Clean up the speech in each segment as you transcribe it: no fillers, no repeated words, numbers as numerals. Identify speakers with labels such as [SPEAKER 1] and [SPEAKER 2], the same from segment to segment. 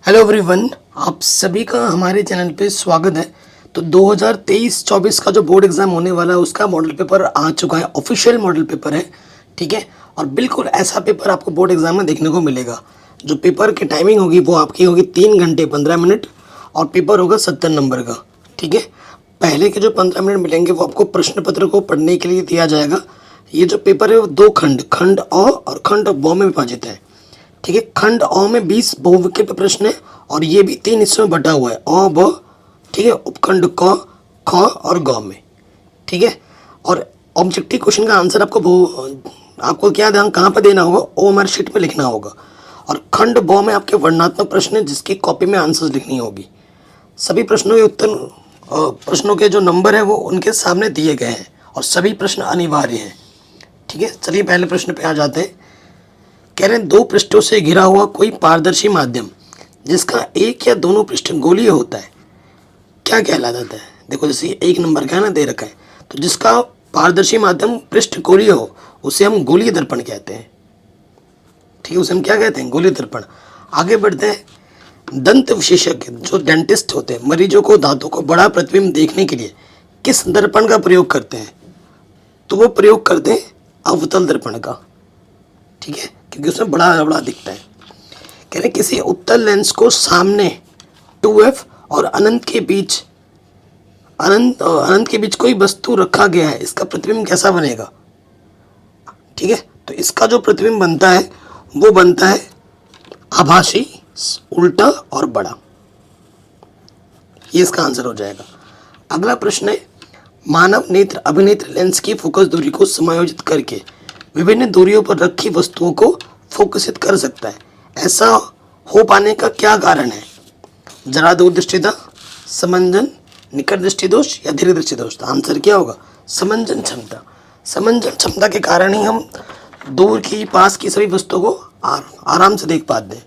[SPEAKER 1] Hello everyone, आप सभी का हमारे चैनल पे स्वागत है। तो 2023-24 का जो बोर्ड एग्ज़ाम होने वाला है उसका मॉडल पेपर आ चुका है, ऑफिशियल मॉडल पेपर है। ठीक है, और बिल्कुल ऐसा पेपर आपको बोर्ड एग्ज़ाम में देखने को मिलेगा। जो पेपर की टाइमिंग होगी वो आपकी होगी 3 घंटे 15 मिनट और पेपर होगा 70 नंबर का। ठीक है, पहले के जो 15 मिनट मिलेंगे वो आपको प्रश्न पत्र को पढ़ने के लिए दिया जाएगा। ये जो पेपर है वो 2 खंड अ और खंड ब में विभाजित है। ठीक है, खंड अ में 20 बहुविकल्प प्रश्न है और ये भी 3 हिस्सों में बटा हुआ है, अ ब। ठीक है, उपखंड क, ख और ग में। ठीक है, और ऑब्जेक्टिव क्वेश्चन का आंसर आपको क्या ध्यान कहाँ पर देना होगा, ओएमआर शीट में लिखना होगा। और खंड ब में आपके वर्णनात्मक प्रश्न है जिसकी कॉपी में आंसर्स लिखनी होगी। सभी प्रश्नों के प्रश्नों के जो नंबर है वो उनके सामने दिए गए हैं और सभी प्रश्न अनिवार्य हैं। ठीक है, चलिए पहले प्रश्न पे आ जाते हैं। कह रहे हैं 2 पृष्ठों से घिरा हुआ कोई पारदर्शी माध्यम जिसका एक या दोनों पृष्ठ गोलीय होता है क्या कहलाता है। देखो जैसे 1 नंबर का है ना, दे रखा है, तो जिसका पारदर्शी माध्यम पृष्ठ गोलीय हो उसे हम गोलीय दर्पण कहते हैं। ठीक है, उसे हम क्या कहते हैं, गोलीय दर्पण। आगे बढ़ते हैं। दंत विशेषज्ञ जो डेंटिस्ट होते हैं मरीजों को दांतों को बड़ा प्रतिबिंब देखने के लिए किस दर्पण का प्रयोग करते हैं, तो वो प्रयोग करते हैं अवतल दर्पण का। ठीक है, क्योंकि उसमें बड़ा बड़ा दिखता है। कह रहे किसी उत्तल लेंस को सामने 2f और अनंत के बीच कोई वस्तु रखा गया है, इसका प्रतिबिंब कैसा बनेगा। ठीक है, तो इसका जो प्रतिबिंब बनता है वो बनता है आभासी, उल्टा और बड़ा। ये इसका आंसर हो जाएगा। अगला प्रश्न है, मानव नेत्र अभिनेत्र लेंस की फोकस दूरी को समायोजित करके विभिन्न दूरियों पर रखी वस्तुओं को फोकसित कर सकता है। ऐसा हो पाने का क्या कारण है। जरा दूरदृष्टिता, समंजन, निकट दृष्टि दोष या धीरे दृष्टि दोष। आंसर क्या होगा, समंजन क्षमता। समंजन क्षमता के कारण ही हम दूर की पास की सभी वस्तुओं को आराम से देख पाते हैं।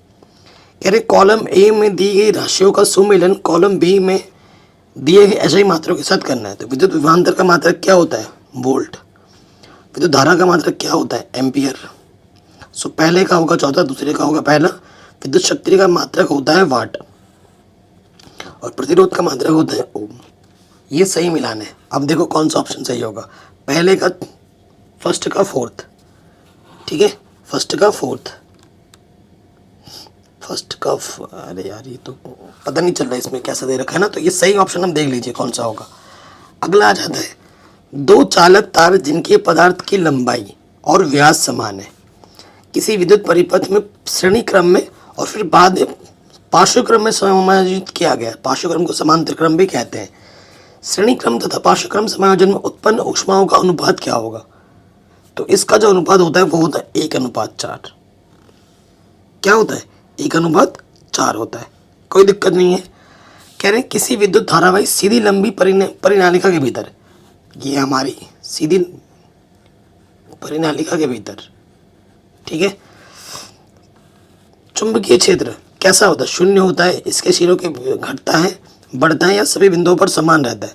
[SPEAKER 1] कह रहे कॉलम ए में दी गई राशियों का सुमेलन कॉलम बी में दिए गए ऐसे ही मात्रा के साथ करना है। तो विद्युत विभवांतर का मात्रक क्या होता है, वोल्ट। विद्युत धारा का मात्रक क्या होता है, एम्पियर। सो पहले का होगा चौथा, दूसरे का होगा पहला। विद्युत शक्ति का मात्रक होता है वाट और प्रतिरोध का मात्रक होता है ओम। ये सही मिलान है। अब देखो कौन सा ऑप्शन सही होगा, पहले का फर्स्ट का फोर्थ। ठीक है, फर्स्ट का अरे यार ये तो पता नहीं चल रहा है इसमें कैसा दे रखा है ना, तो ये सही ऑप्शन हम देख लीजिए कौन सा होगा। अगला आ जाता है, 2 चालक तार जिनके पदार्थ की लंबाई और व्यास समान है किसी विद्युत परिपथ में श्रेणी क्रम में और फिर बाद में पार्श्व क्रम में समायोजित किया गया। पार्श्व क्रम को समांतर क्रम भी कहते हैं। श्रेणी क्रम तथा पार्श्व क्रम समायोजन में उत्पन्न ऊष्माओं का अनुपात क्या होगा, तो इसका जो अनुपात होता है वो होता है 1:4। क्या होता है, 1:4 होता है। कोई दिक्कत नहीं है। कह रहे हैं किसी विद्युत धारावाही सीधी लंबी परिनालिका के भीतर, ये हमारी सीधी परिनालिका के भीतर। ठीक है, चुंबकीय क्षेत्र कैसा होता है, शून्य होता है, इसके सिरों के घटता है, बढ़ता है या सभी बिंदुओं पर समान रहता है।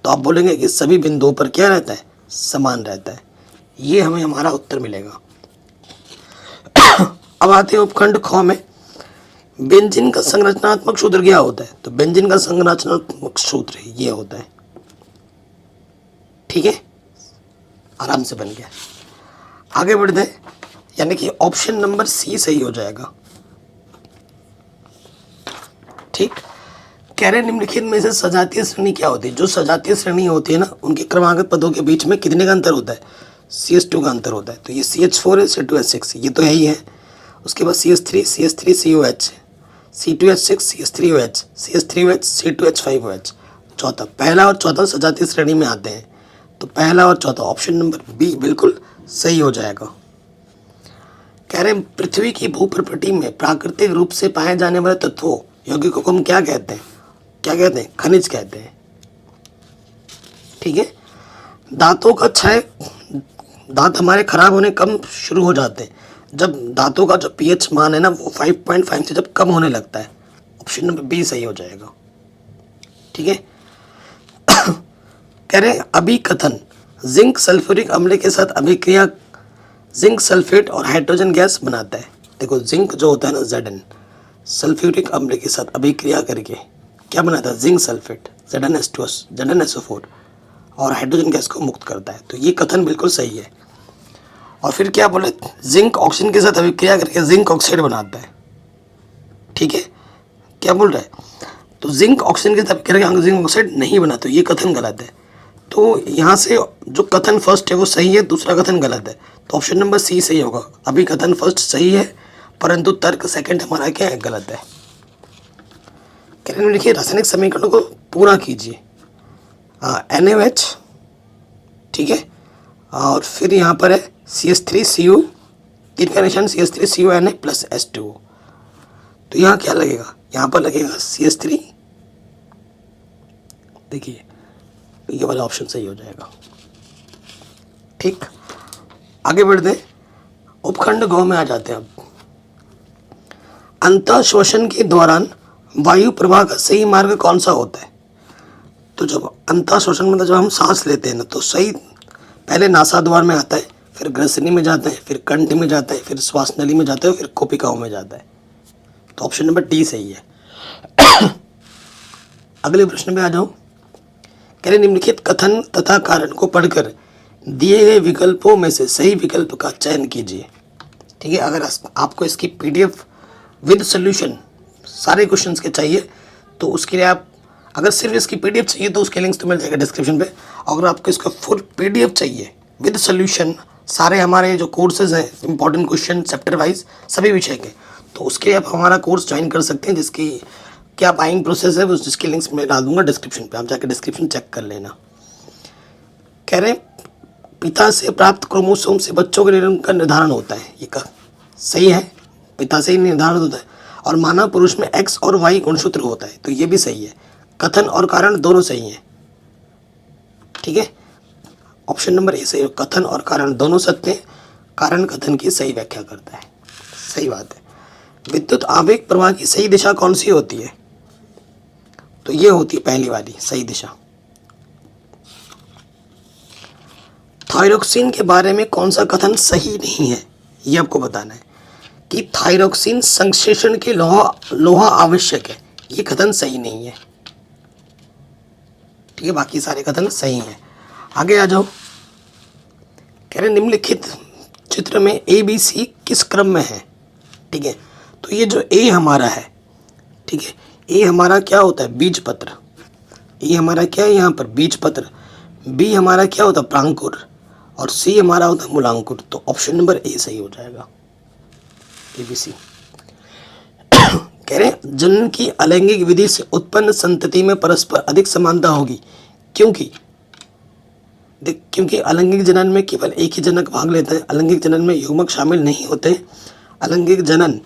[SPEAKER 1] तो आप बोलेंगे कि सभी बिंदुओं पर क्या रहता है, समान रहता है। ये हमें हमारा उत्तर मिलेगा। अब आते हैं उपखंड ख में। बेंजीन का संरचनात्मक सूत्र क्या होता है, तो बेंजीन का संरचनात्मक सूत्र ये होता है। ठीक है, आराम से बन गया। आगे बढ़ते हैं, यानी कि ऑप्शन नंबर सी सही हो जाएगा। ठीक, कह रहे निम्नलिखित में से सजातीय श्रेणी क्या होती है। जो सजातीय श्रेणी होती है ना, उनके क्रमागत पदों के बीच में कितने का अंतर होता है, CH2 का अंतर होता है। तो ये CH4 है, C2H6 ये तो है ही है। उसके बाद CH3 CH3COH, C2H6 CH3OH, CH3OH C2H5OH। चौथा, पहला और चौथा सजातीय श्रेणी में आते हैं, तो पहला और चौथा ऑप्शन नंबर बी बिल्कुल सही हो जाएगा। कह रहे हैं पृथ्वी की भूप्रपटी में प्राकृतिक रूप से पाए जाने वाले तत्वों यौगिकों को हम क्या कहते हैं, खनिज कहते हैं। ठीक है, दांतों का क्षय, दांत हमारे खराब होने कम शुरू हो जाते हैं जब दांतों का जो pH मान है ना वो 5.5 से जब कम होने लगता है। ऑप्शन नंबर बी सही हो जाएगा। ठीक है, कह रहे अभिकथन जिंक सल्फ्यूरिक अम्ल के साथ अभिक्रिया जिंक सल्फेट और हाइड्रोजन गैस बनाता है। देखो जिंक जो होता है ना Zn, सल्फ्यूरिक अम्ल के साथ अभिक्रिया करके क्या बनाता है, जिंक सल्फेट ZnSO4 और हाइड्रोजन गैस को मुक्त करता है। तो ये कथन बिल्कुल सही है। और फिर क्या बोले, जिंक ऑक्सीजन के साथ अभिक्रिया करके जिंक ऑक्साइड बनाता है। ठीक है, क्या बोल रहा है, तो जिंक ऑक्सीजन के साथ अभिक्रिया करके जिंक ऑक्साइड नहीं बना, तो ये कथन गलत है। तो यहाँ से जो कथन फर्स्ट है वो सही है, दूसरा कथन गलत है। तो ऑप्शन नंबर सी सही होगा। अभी कथन फर्स्ट सही है परंतु तर्क सेकंड हमारा क्या है, गलत है। कहने में लिखिए रासायनिक समीकरणों को पूरा कीजिए। NaOH, ठीक है, और फिर यहाँ पर है CH3Cu, तीन का निशान CH3CuNa प्लस H2O। तो यहाँ क्या लगेगा, यहाँ पर लगेगा CH3, देखिए ये वाला ऑप्शन सही हो जाएगा। ठीक, आगे बढ़ते हैं, उपखंड गौ में आ जाते हैं। अब अंतः श्वसन के दौरान वायु प्रवाह का सही मार्ग कौन सा होता है। तो जब अंतः श्वसन मतलब जब हम सांस लेते हैं ना, तो सही पहले नासाद्वार में आता है, फिर ग्रसनी में जाता है, फिर कंठ में जाता है, फिर श्वास नली में जाता है, फिर कोपिकाओं में जाता है। तो ऑप्शन नंबर डी सही है। अगले प्रश्न पे आ जाओ। कह रहे निम्नलिखित कथन तथा कारण को पढ़कर दिए गए विकल्पों में से सही विकल्प का चयन कीजिए। ठीक है, अगर आपको इसकी PDF विद सोल्यूशन सारे क्वेश्चंस के चाहिए तो उसके लिए आप, अगर सिर्फ इसकी PDF चाहिए तो उसके लिंक्स तो मिल जाएगा डिस्क्रिप्शन पे। अगर आपको इसका फुल PDF चाहिए विद सोल्यूशन, सारे हमारे जो कोर्सेज हैं इंपॉर्टेंट क्वेश्चन चैप्टर वाइज सभी विषय के, तो उसके लिए आप हमारा कोर्स ज्वाइन कर सकते हैं, जिसकी क्या बाइंग प्रोसेस है जिसके लिंक्स मैं डाल दूंगा डिस्क्रिप्शन पे, आप जाकर डिस्क्रिप्शन चेक कर लेना। कह रहे पिता से प्राप्त क्रोमोसोम से बच्चों के लिंग का निर्धारण होता है, ये का सही है, पिता से ही निर्धारण होता है। और मानव पुरुष में X और Y गुणसूत्र होता है, तो ये भी सही है। कथन और कारण दोनों सही हैं। ठीक है, ऑप्शन नंबर ए सही है, कथन और कारण दोनों सत्य हैं, कारण कथन की सही व्याख्या करता है, सही बात है। विद्युत आवेग प्रवाह की सही दिशा कौन सी होती है, तो ये होती है पहली वाली सही दिशा। थायरोक्सिन के बारे में कौन सा कथन सही नहीं है, ये आपको बताना है कि थायरोक्सिन संश्लेषण के लोहा आवश्यक है, ये कथन सही नहीं है। ठीक है, बाकी सारे कथन सही हैं। आगे आ जाओ। कह रहे निम्नलिखित चित्र में ABC किस क्रम में है। ठीक है, तो ये जो A हमारा है, ठीक है, A हमारा क्या होता है, बीज पत्र। E हमारा क्या है यहाँ पर, बीज पत्र। B हमारा क्या होता है, प्रांकुर। और C हमारा होता है मूलांकुर। तो ऑप्शन नंबर ए सही हो जाएगा, ABC। कह रहे हैं जनन की अलैंगिक विधि से उत्पन्न संतति में परस्पर अधिक समानता होगी, क्योंकि अलैंगिक जनन में केवल एक ही जनक भाग लेता है, अलैंगिक जनन में युग्मक शामिल नहीं होते। अलैंगिक जनन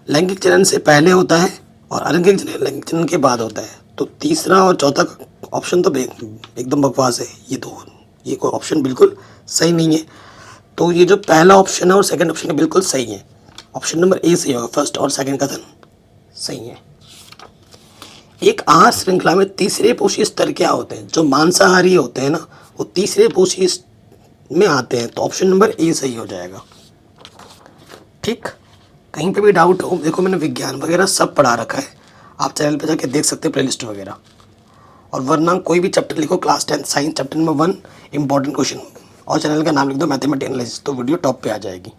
[SPEAKER 1] लैंगिक जनन से पहले होता है और अलैंगिक जनन लैंगिक जनन के बाद होता है। तो तीसरा और चौथा ऑप्शन तो एकदम बकवास है, ये कोई ऑप्शन बिल्कुल सही नहीं है। तो ये जो पहला ऑप्शन है और सेकंड ऑप्शन है बिल्कुल सही है। ऑप्शन नंबर ए सही होगा, फर्स्ट और सेकंड कथन सही है। एक आहार श्रृंखला में तीसरे पोषी स्तर क्या होते हैं, जो मांसाहारी होते हैं ना वो तीसरे पोषी में आते हैं। तो ऑप्शन नंबर ए सही हो जाएगा। ठीक, कहीं पे भी डाउट हो, देखो मैंने विज्ञान वगैरह सब पढ़ा रखा है, आप चैनल पे जाके देख सकते हैं प्लेलिस्ट वगैरह। और वरना कोई भी चैप्टर लिखो, class 10 science chapter number 1 important question, और चैनल का नाम लिख दो मैथमेटिक्स एनालिसिस, तो वीडियो टॉप पे आ जाएगी।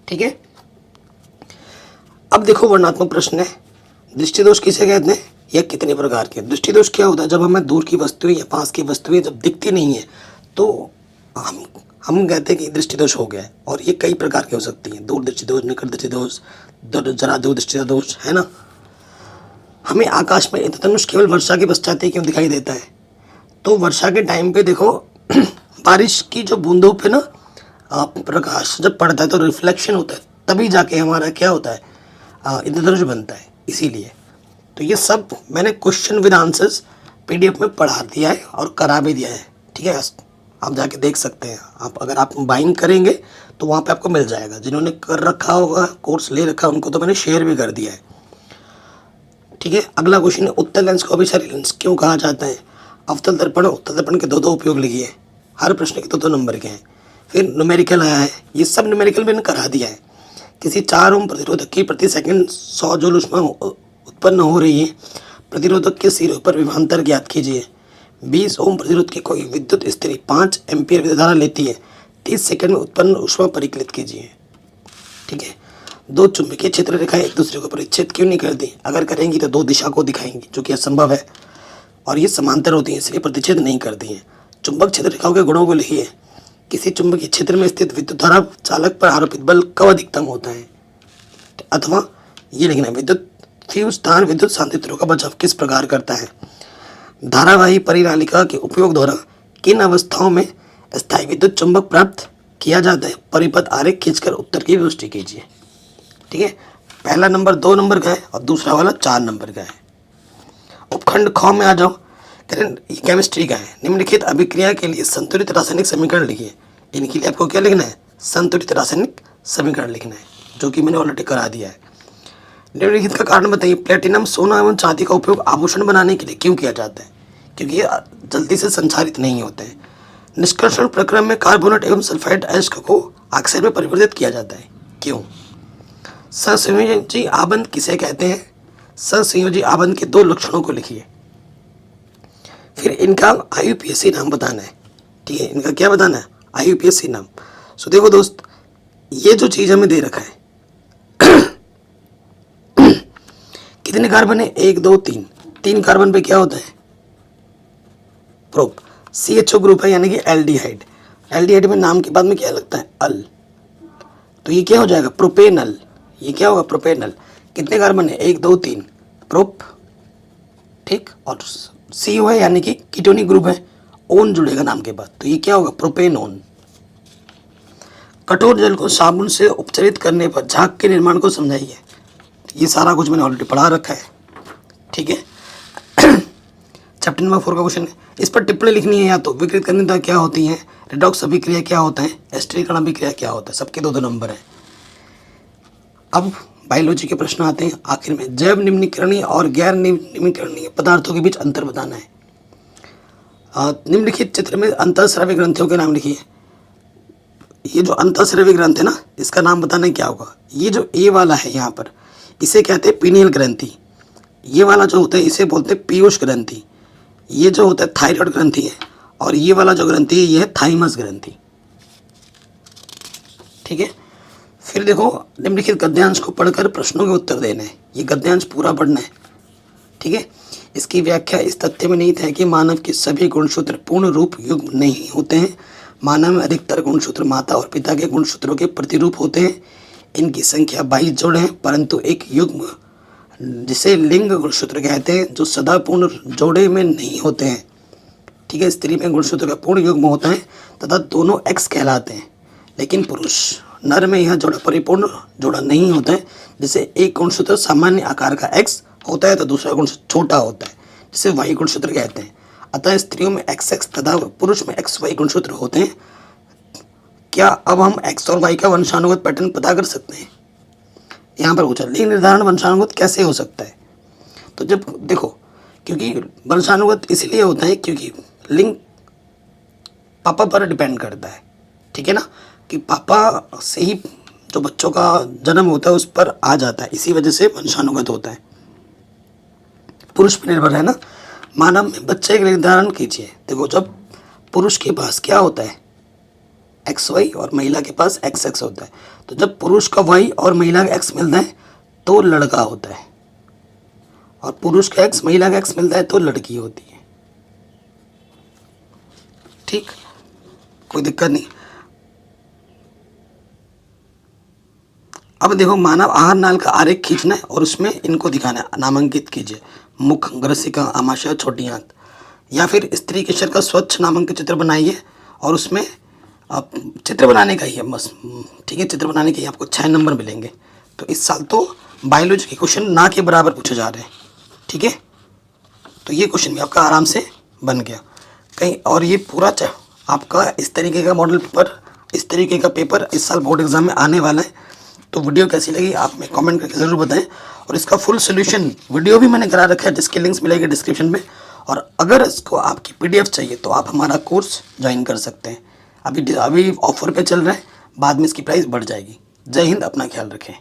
[SPEAKER 1] ठीक है, अब देखो वर्णनात्मक प्रश्न है, दृष्टि दोष किसे कहते हैं या कितने प्रकार के। दृष्टि दोष क्या होता है, जब हमें दूर की वस्तुएं या पास की वस्तुएं जब दिखती नहीं है तो हम कहते हैं कि दृष्टि दोष हो गया है। और ये कई प्रकार के हो सकती हैं, दूर दृष्टि दोष, निकट दृष्टि दोष, जरा दूर दृष्टि दोष, है ना। हमें आकाश में इंद्रधनुष केवल वर्षा के पश्चात ही क्यों दिखाई देता है, तो वर्षा के टाइम पे देखो बारिश की जो बूंदों पे ना प्रकाश जब पड़ता है तो रिफ्लेक्शन होता है, तभी जाके हमारा क्या होता है, इंद्रधनुष बनता है, इसीलिए। तो ये सब मैंने क्वेश्चन विद आंसर्स PDF में पढ़ा दिया है और करा भी दिया है। ठीक है, आप जाके देख सकते हैं। आप अगर आप बाइंग करेंगे तो वहाँ पे आपको मिल जाएगा, जिन्होंने कर रखा होगा कोर्स ले रखा उनको तो मैंने शेयर भी कर दिया है। ठीक है, अगला क्वेश्चन है उत्तल लेंस को अभिसारी लेंस क्यों कहा जाता है। अवतल दर्पण, उत्तल दर्पण के दो उपयोग लिखिए, हर प्रश्न के 2 नंबर के हैं। फिर न्यूमेरिकल आया है, ये सब न्यूमेरिकल मैंने करा दिया है किसी 4 ओम प्रतिरोधक की प्रति सेकंड 100 जूल ऊष्मा उत्पन्न हो रही है। प्रतिरोधक के सिरों पर विभवांतर ज्ञात कीजिए। 20 ओम प्रतिरोध की कोई विद्युत स्थिति 5 एम्पीयर विद्युत धारा लेती है। 30 सेकंड में उत्पन्न ऊष्मा परिकलित कीजिए। ठीक है, दो चुंबकीय क्षेत्र रेखाएं एक दूसरे को परिच्छेद क्यों नहीं करती? अगर करेंगी तो दो दिशा को दिखाएंगी, जो कि असंभव है, और ये समांतर होती हैं, इसलिए प्रतिच्छेद नहीं करती हैं। चुंबक क्षेत्र रेखाओं के गुणों को लिखिए। किसी चुंबकीय क्षेत्र में स्थित विद्युत धारा चालक पर आरोपित बल कब अधिकतम होता है? अथवा ये लिखना है, विद्युत फ्यूज तार विद्युत सांतत्रों का बचाव किस प्रकार करता है? धारावाही परिनालिका के उपयोग द्वारा किन अवस्थाओं में स्थायी विद्युत चुंबक प्राप्त किया जाता है? परिपथ आरेख खींचकर उत्तर की पुष्टि कीजिए। ठीक है, पहला नंबर 2 नंबर का है और दूसरा वाला 4 नंबर का है। उपखंड ख में आ जाओ। केमिस्ट्री का है। निम्नलिखित अभिक्रिया के लिए संतुलित रासायनिक समीकरण लिखिए। इनके लिए आपको क्या लिखना है? संतुलित रासायनिक समीकरण लिखना है, जो कि मैंने ऑलरेडी करा दिया है। निम्नलिखित का कारण बताइए। प्लेटिनम, सोना एवं चांदी का उपयोग आभूषण बनाने के लिए क्यों किया जाता है? क्योंकि ये जल्दी से संचारित नहीं होते हैं। निष्कर्षण प्रक्रम में कार्बोनेट एवं सल्फाइड अयस्क को ऑक्साइड में परिवर्तित किया जाता है, क्यों? सहसंयोजी आबंध किसे कहते हैं? सहसंयोजी आबंध के 2 लक्षणों को लिखिए। फिर इनका IUPAC नाम बताना है। ठीक है, इनका क्या बताना है? IUPAC नाम। सो देखो दोस्त, ये जो चीज हमें दे रखा है कितने कार्बन है? 1 2 3। 3 कार्बन पे क्या होता है? प्रोप। CHO ग्रुप है, यानी कि एल्डिहाइड। एल्डिहाइड में नाम के बाद में क्या लगता है? अल। तो ये क्या हो जाएगा? प्रोपेनल। ये क्या होगा? प्रोपेनल। कितने कार्बन है? 1 2 3, प्रोप। ठीक, और CO है, यानी कि कीटोनिक ग्रुप है, ओन जुड़ेगा नाम के बाद, तो ये क्या होगा? प्रोपेनोन। कठोर जल को साबुन से उपचारित करने पर झाग के निर्माण को समझाइए। ये सारा कुछ मैंने ऑलरेडी पढ़ा रखा है। ठीक है, चैप्टर नंबर 4 का क्वेश्चन है। इस पर टिप्पणी लिखनी है। या तो विकृत करनीयता क्या होती है, रिडॉक्स अभिक्रिया क्या होता है, एस्टरीकरण अभिक्रिया क्या होता है। सबके 2 नंबर है। अब बायोलॉजी के प्रश्न आते हैं आखिर में। जैव निम्नीकरणीय और गैर निम्नीकरणीय पदार्थों के बीच अंतर बताना है। निम्नलिखित चित्र में अंतःस्रावी ग्रंथियों के नाम लिखिए। ये जो अंतःस्रावी ग्रंथ है ना, इसका नाम बताना है क्या होगा? ये जो ए वाला है यहाँ पर, इसे कहते हैं पीनियल ग्रंथि। ये वाला जो होता है इसे बोलते हैं पीयूष ग्रंथि। ये जो होता है थायराइड ग्रंथि है, और ये वाला जो ग्रंथि है ये है थाइमस ग्रंथि। ठीक है, फिर देखो, निम्नलिखित गद्यांश को पढ़कर प्रश्नों के उत्तर देने हैं। ये गद्यांश पूरा पढ़ना है। ठीक है, इसकी व्याख्या इस तथ्य में निहित है कि मानव के सभी गुणसूत्र पूर्ण रूप युग्म नहीं होते हैं। मानव में अधिकतर गुणसूत्र माता और पिता के गुणसूत्रों के प्रतिरूप होते हैं। इनकी संख्या 22 जोड़े हैं, परंतु एक युग्म जिसे लिंग गुणसूत्र कहते हैं, जो सदा पूर्ण जोड़े में नहीं होते हैं। ठीक है, स्त्री में गुणसूत्र का पूर्ण युग्म होता है तथा दोनों एक्स कहलाते हैं, लेकिन पुरुष नर में यह जोड़ा परिपूर्ण जोड़ा नहीं होता है। जैसे एक गुणसूत्र सामान्य आकार का एक्स होता है तो दूसरा गुणसूत्र छोटा होता है, जिसे वाई गुणसूत्र कहते हैं। अतः स्त्रियों में XX तथा पुरुष में XY गुणसूत्र होते हैं। क्या अब हम X और Y का वंशानुगत पैटर्न पता कर सकते हैं? यहाँ पर पूछा लिंग निर्धारण वंशानुगत कैसे हो सकता है? तो जब देखो, क्योंकि वंशानुगत इसलिए होता है क्योंकि लिंग पापा पर डिपेंड करता है। ठीक है ना, कि पापा से ही जो बच्चों का जन्म होता है उस पर आ जाता है, इसी वजह से वंशानुगत होता है। पुरुष पर निर्भर है ना। मानव में बच्चे का निर्धारण कीजिए। देखो, जब पुरुष के पास क्या होता है? XY और महिला के पास XX होता है। तो जब पुरुष का Y और महिला का X मिलता है तो लड़का होता है, और पुरुष का X महिला का X मिलता है तो लड़की होती है। ठीक, कोई दिक्कत नहीं। अब देखो, मानव आहार नाल का आरेख खींचना है और उसमें इनको दिखाना है, नामांकित कीजिए। मुख, ग्रसिका, आमाशय, छोटी आंत। या फिर स्त्री के शरीर का स्वच्छ नामांकित चित्र बनाइए और उसमें आप चित्र बनाने का ही है बस। ठीक है, चित्र बनाने के ही आपको 6 नंबर मिलेंगे। तो इस साल तो बायोलॉजी के क्वेश्चन ना के बराबर पूछे जा रहे हैं। ठीक है, तो ये क्वेश्चन भी आपका आराम से बन गया कहीं। और ये पूरा आपका इस तरीके का मॉडल पेपर, इस तरीके का पेपर इस साल बोर्ड एग्जाम में आने वाला है। तो वीडियो कैसी लगी आप में कमेंट करके ज़रूर बताएं। और इसका फुल सोल्यूशन वीडियो भी मैंने करा रखा है, जिसके लिंक्स मिलेंगे डिस्क्रिप्शन में। और अगर इसको आपकी PDF चाहिए तो आप हमारा कोर्स ज्वाइन कर सकते हैं। अभी ऑफर पे चल रहा है, बाद में इसकी प्राइस बढ़ जाएगी। जय हिंद, अपना ख्याल रखें।